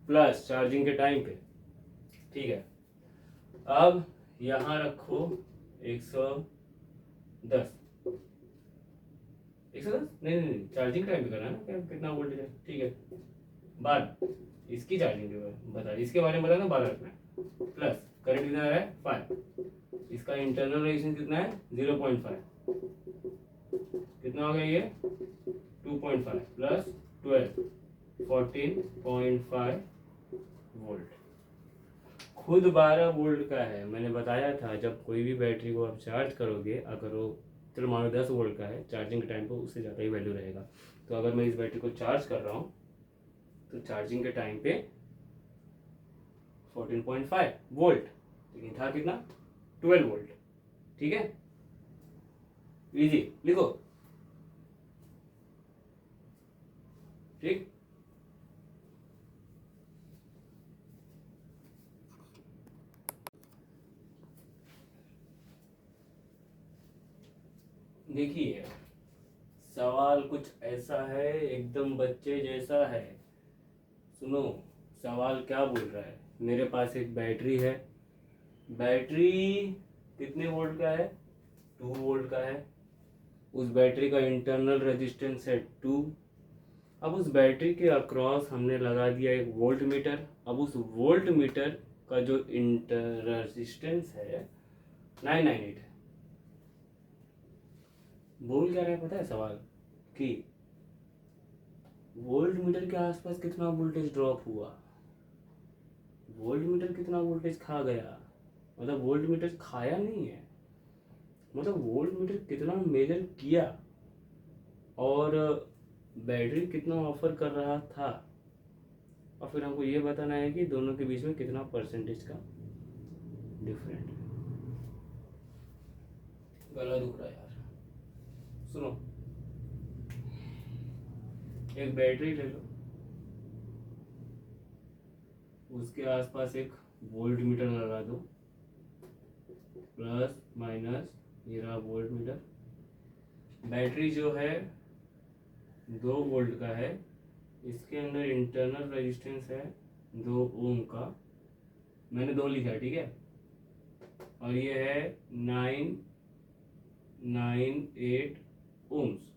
S1: प्लस चार्जिंग के टाइम पे, ठीक है। अब यहाँ रखो 110 नहीं चार्जिंग टाइम पे करना है ना, कितना वोल्टेज है, ठीक है। बाद इसकी चार्जिंग बता, इसके बारे में बताना, 12 रखना है, प्लस करंट कितना आ रहा है 5, इसका इंटरनल रेजिस्टेंस कितना है 0.5, कितना हो गया ये 2.5 प्लस 12 14.5 वोल्ट, खुद 12 वोल्ट का है। मैंने बताया था जब कोई भी बैटरी को आप चार्ज करोगे, अगर वो चलो मान लो 10 वोल्ट का है, चार्जिंग के टाइम पर उससे ज़्यादा ही वैल्यू रहेगा। तो अगर मैं इस बैटरी को चार्ज कर रहा हूँ तो चार्जिंग के टाइम पे 14.5 वोल्ट, लेकिन था कितना 12 वोल्ट, ठीक है। इजी लिखो, ठीक। देखिए सवाल कुछ ऐसा है, एकदम बच्चे जैसा है। सुनो सवाल क्या बोल रहा है, मेरे पास एक बैटरी है, बैटरी कितने वोल्ट का है, 2 वोल्ट का है, उस बैटरी का इंटरनल रेजिस्टेंस है 2। अब उस बैटरी के अक्रॉस हमने लगा दिया एक वोल्ट मीटर। अब उस वोल्ट मीटर का जो इंटर रेजिस्टेंस है 998 है। बोल क्या रहा है पता है सवाल, कि वोल्ट मीटर के आसपास कितना वोल्टेज ड्रॉप हुआ, वोल्ट मीटर कितना वोल्टेज खा गया, मतलब वोल्ट मीटर खाया नहीं है, मतलब वोल्ट मीटर कितना मेजर किया और बैटरी कितना ऑफर कर रहा था, और फिर हमको ये बताना है कि दोनों के बीच में कितना परसेंटेज का डिफरेंट है। गला दुख रहा है यार, सुनो एक बैटरी ले लो, उसके आसपास एक वोल्ट मीटर लगा दो, प्लस माइनस ये रहा वोल्ट मीटर। बैटरी जो है 2 वोल्ट का है, इसके अंदर इंटरनल रेजिस्टेंस है 2 ओम का, मैंने 2 लिखा है, ठीक है, और ये है 998 ओम्स।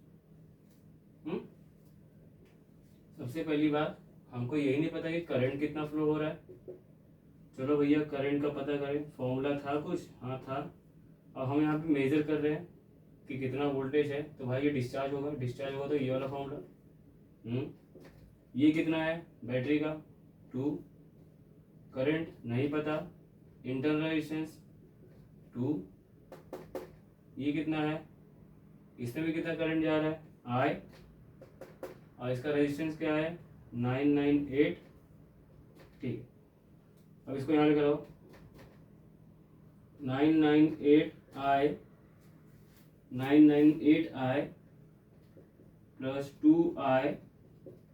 S1: सबसे पहली बात, हमको यही नहीं पता कि करंट कितना फ्लो हो रहा है। चलो भैया करंट का पता करें, फॉर्मूला था कुछ, हाँ था। अब हम यहाँ पे मेजर कर रहे हैं कि कितना वोल्टेज है, तो भाई ये डिस्चार्ज होगा, डिस्चार्ज होगा तो ये वाला फॉर्मूला। ये कितना है बैटरी का 2, करंट नहीं पता, इंटरनल रेजिस्टेंस 2, ये कितना है, इसमें भी कितना करंट जा रहा है I, और इसका रेजिस्टेंस क्या है 998, ठीक। अब इसको यहाँ करो 998I plus 2I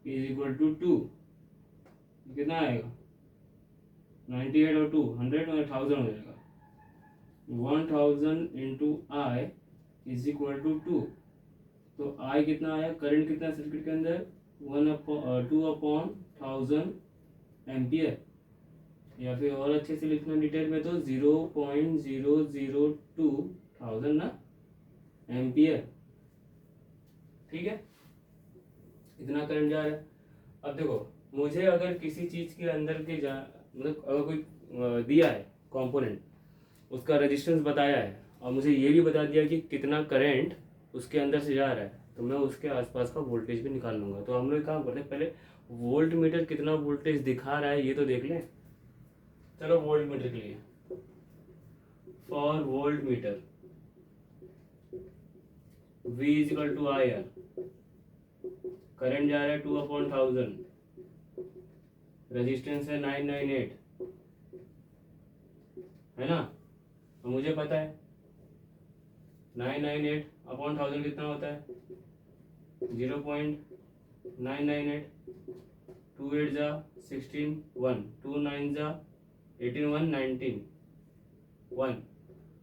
S1: is equal to 2, कितना आएगा 98 और 2 100 और 1000 हो जाएगा, 1000 into I is equal to 2, तो आई कितना आया, करंट कितना सर्किट के अंदर, 2/1000 एम्पियर, या फिर और अच्छे से लिखना डिटेल में तो 0.002 ना एम्पियर। ठीक है, इतना करंट जा रहा है। अब देखो, मुझे अगर किसी चीज के अंदर के मतलब अगर कोई दिया है कंपोनेंट, उसका रेजिस्टेंस बताया है और मुझे ये भी बता दिया कि कितना करंट उसके अंदर से जा रहा है, तो मैं उसके आसपास का वोल्टेज भी निकाल लूंगा। तो हम लोग काम करते हैं, पहले वोल्ट मीटर कितना वोल्टेज दिखा रहा है ये तो देख लें। चलो वोल्ट मीटर के लिए, for voltmeter V is equal to I R, current जा रहा है 2/1000, रेजिस्टेंस है 998, है ना। तो मुझे पता है 998/1000 कितना होता है, 0.998, 2 8 जा 16 1, 2 9 जा 18 1 19 1,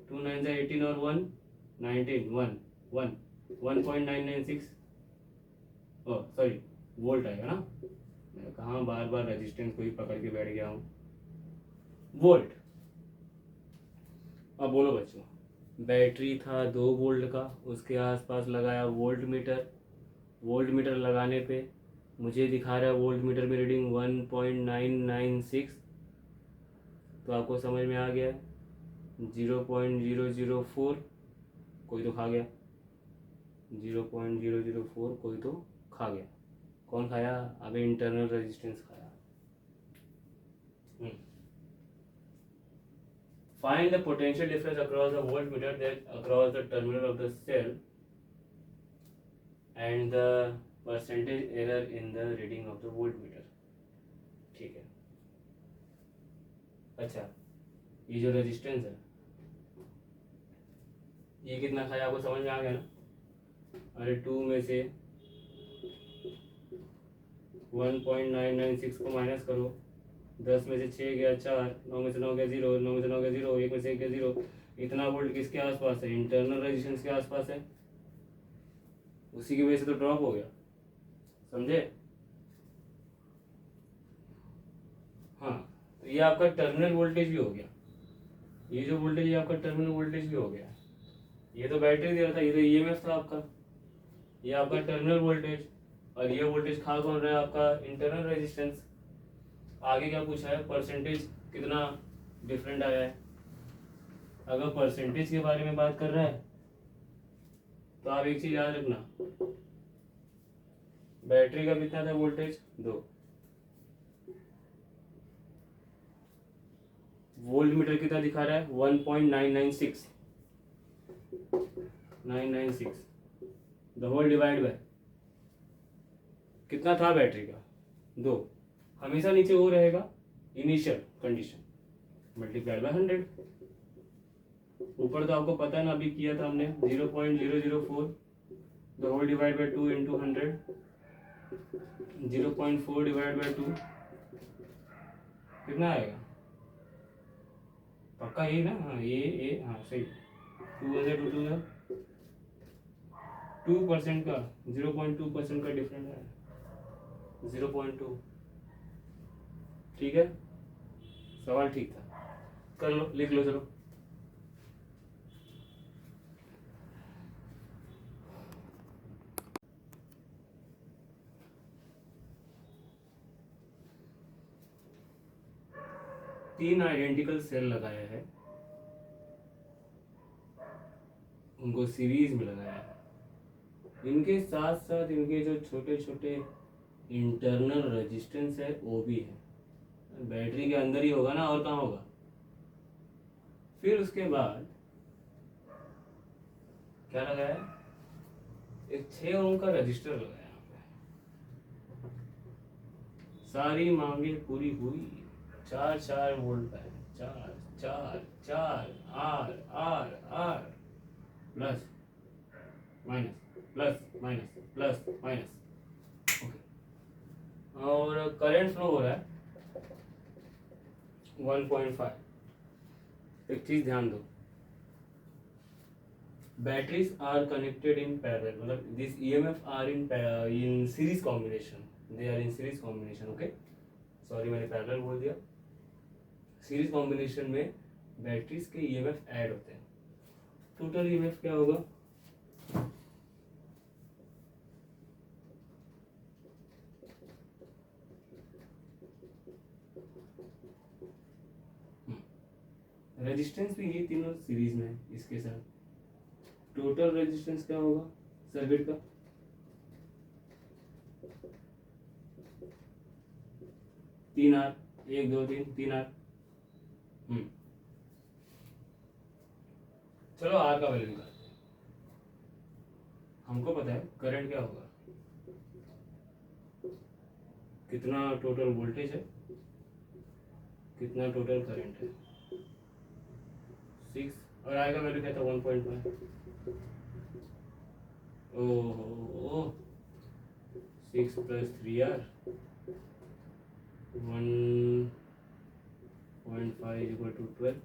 S1: 2 9 जा 18 और 1 19 1 1 1.996 सॉरी वोल्ट आएगा ना। मैं कहाँ बार बार रेजिस्टेंस को ही पकड़ के बैठ गया हूँ, वोल्ट। अब बोलो बच्चों, बैटरी था 2 वोल्ट का, उसके आसपास लगाया वोल्ट मीटर, वोल्ट मीटर लगाने पे मुझे दिखा रहा है वोल्ट मीटर में रीडिंग 1.996। तो आपको समझ में आ गया, 0.004 कोई तो खा गया, 0.004 कोई तो खा गया। कौन खाया, अबे इंटरनल रेजिस्टेंस खाया। Find the potential difference across the voltmeter that across the terminal of the cell and the percentage error in the reading of the voltmeter। ठीक है, अच्छा ये जो रेजिस्टेंस है ये कितना खाया, आपको समझ में आ गया ना। अरे 2 में से 1.996 को माइनस करो, 10 में से 6 गया 4, 9 में से 9 गया 0, 9 में से 9 गया 0, 1 में से 1 गया 0। इतना वोल्ट किसके आसपास है, इंटरनल रेजिस्टेंस के आसपास है, उसी की वजह से तो ड्रॉप हो गया, समझे। हाँ, तो ये आपका टर्मिनल वोल्टेज भी हो गया, ये जो वोल्टेज है आपका टर्मिनल वोल्टेज भी हो गया। ये तो बैटरी दे रहा था, ये तो ईएमएफ था आपका, ये आपका टर्मिनल वोल्टेज, और ये वोल्टेज खा कौन रहा है, आपका इंटरनल रेजिस्टेंस। आगे क्या पूछा है, परसेंटेज कितना डिफरेंट आया है। अगर परसेंटेज के बारे में बात कर रहा है तो आप एक चीज याद रखना, बैटरी का कितना था वोल्टेज 2, वोल्ट मीटर कितना दिखा रहा है 1.996 द होल डिवाइड बाय कितना था बैटरी का 2, हमेशा नीचे वो रहेगा इनिशियल कंडीशन, मल्टीप्लाइड बाय 100। ऊपर तो आपको पता है ना, अभी किया था हमने 0.004 the whole divide by 2 into 100, 0.4 divide by 2 कितना आएगा, पक्का यही ना। हाँ ये हाँ सही, 200 2% का 0.2% का डिफरेंस है, 0.2। ठीक है, सवाल ठीक था, कर लो, लिख लो चलो। तीन आइडेंटिकल सेल लगाया है, उनको सीरीज में लगाया है, इनके साथ साथ इनके जो छोटे छोटे इंटरनल रेजिस्टेंस है वो भी है, बैटरी के अंदर ही होगा ना, और कहाँ होगा। फिर उसके बाद क्या लगाया, एक 6 ओम का रजिस्टर लगाया। सारी मांगे पूरी हुई, 4 वोल्ट का है, 4 4 4 R R R, plus minus plus minus plus minus, okay. और करंट फ्लो हो रहा है 1.5। एक चीज ध्यान दो, batteries are connected in parallel, मतलब this EMF are in series combination, they are in series combination. Okay, sorry मैंने पैरेलल बोल दिया। सीरीज कॉम्बिनेशन में बैटरीज के ईएमएफ ऐड होते हैं। टोटल ईएमएफ क्या होगा? रेजिस्टेंस भी ये तीनों सीरीज में है इसके साथ। टोटल रेजिस्टेंस क्या होगा सर्किट का? 3R, 1 2 3 3R। चलो आर का वैल्यू निकालते हैं। हमको पता है करंट क्या होगा, कितना टोटल वोल्टेज है, कितना टोटल करंट है, 6, और आर का वैल्यू क्या था 1.5। ओह 6 + 3R 1.5 = 12।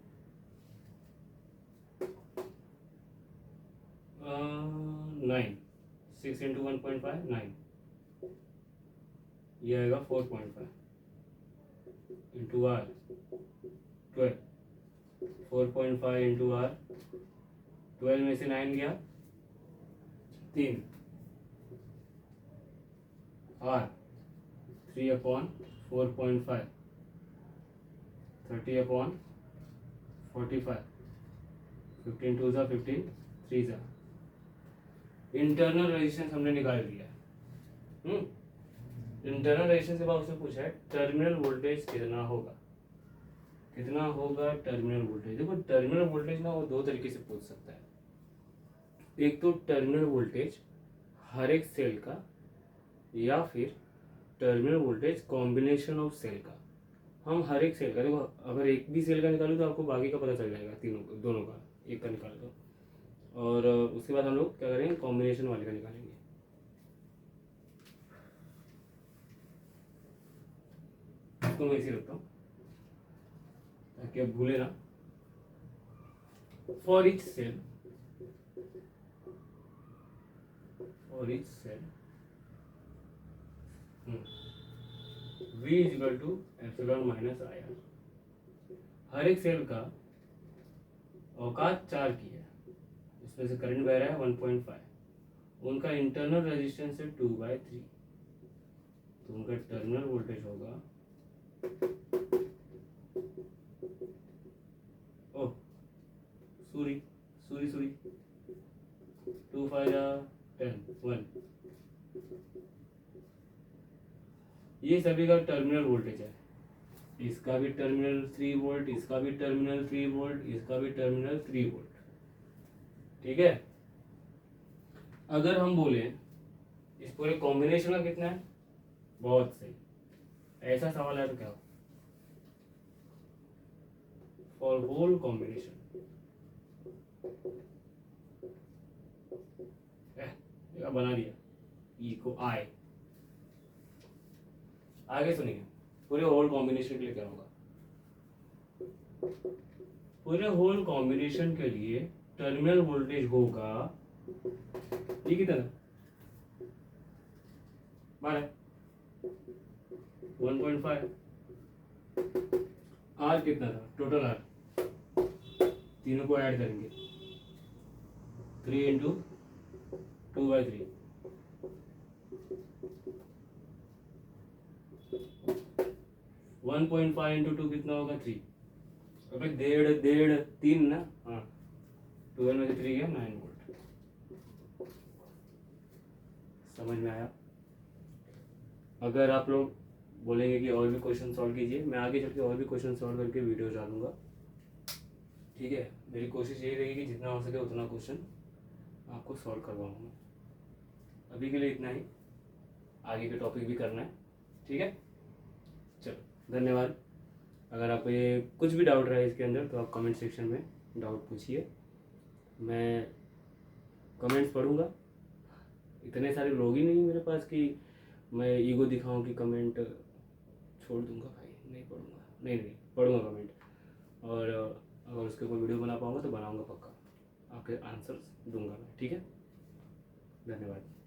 S1: 9, 6 × 1.5 9, ये आएगा 4.5 × R 12, 4.5 × R 12 में से 9 गया 3, R 3/4.5 30/45, 15 2 = 15, 3 = इंटरनल रेजिस्टेंस हमने निकाल लिया है। इंटरनल रेजिस्टेंस के बाद उसने पूछा है टर्मिनल वोल्टेज कितना होगा, कितना होगा टर्मिनल वोल्टेज। देखो टर्मिनल वोल्टेज ना वो दो तरीके से पूछ सकता है। एक तो टर्मिनल वोल्टेज हर एक सेल का, या फिर terminal voltage combination of cell का। हम हर एक सेल का, देखो अगर एक भी सेल का निकालूँ तो आपको बाकी का पता चल जाएगा, तीनों दोनों का एक का निकाल दो, और उसके बाद हम लोग क्या करेंगे कॉम्बिनेशन वाले का निकालेंगे। इसको मैं इसी रखता हूँ ताकि आप भूले ना। For each cell V = ε - IR। हर एक सेल का औकात 4 की है, इसमें से करंट बह रहा है 1.5, उनका इंटरनल रेजिस्टेंस है 2/3, तो उनका टर्मिनल वोल्टेज होगा सूरी 2 5 10 1, ये सभी का टर्मिनल वोल्टेज है। इसका भी टर्मिनल 3 वोल्ट, इसका भी टर्मिनल 3 वोल्ट, इसका भी टर्मिनल 3 वोल्ट। ठीक है, अगर हम बोले इस पूरे कॉम्बिनेशन का कितना है, बहुत सही, ऐसा सवाल है तो क्या हो, फॉर होल कॉम्बिनेशन बना दिया ई को आई। आगे सुनिए, पूरे होल कॉम्बिनेशन के लिए क्या होगा। पूरे होल कॉम्बिनेशन के लिए टर्मिनल वोल्टेज होगा ये कितना 1.5, आर कितना था टोटल आर, तीनों को ऐड करेंगे 3 × 2/3, 1.5 × 2 कितना होगा 3, अबे 1.5 3 ना, हाँ 12 में से 3 गया 9 वोल्ट। समझ में आया? अगर आप लोग बोलेंगे कि और भी क्वेश्चन सॉल्व कीजिए, मैं आगे चल के और भी क्वेश्चन सॉल्व करके वीडियो डालूंगा। ठीक है, मेरी कोशिश यही रहेगी कि जितना हो सके उतना क्वेश्चन आपको सॉल्व करवाऊंगा। अभी के लिए इतना ही, आगे के टॉपिक भी करना है। ठीक है, चलो धन्यवाद। अगर आपको ये कुछ भी डाउट रहा है इसके अंदर तो आप कमेंट सेक्शन में डाउट पूछिए, मैं कमेंट्स पढ़ूंगा। इतने सारे लोग ही नहीं मेरे पास कि मैं ईगो दिखाऊं कि कमेंट छोड़ दूंगा। भाई नहीं पढ़ूंगा, नहीं पढ़ूंगा कमेंट, और अगर उसके कोई वीडियो बना पाऊंगा तो बनाऊंगा पक्का। आपके आंसर्स दूंगा मैं, ठीक है। धन्यवाद।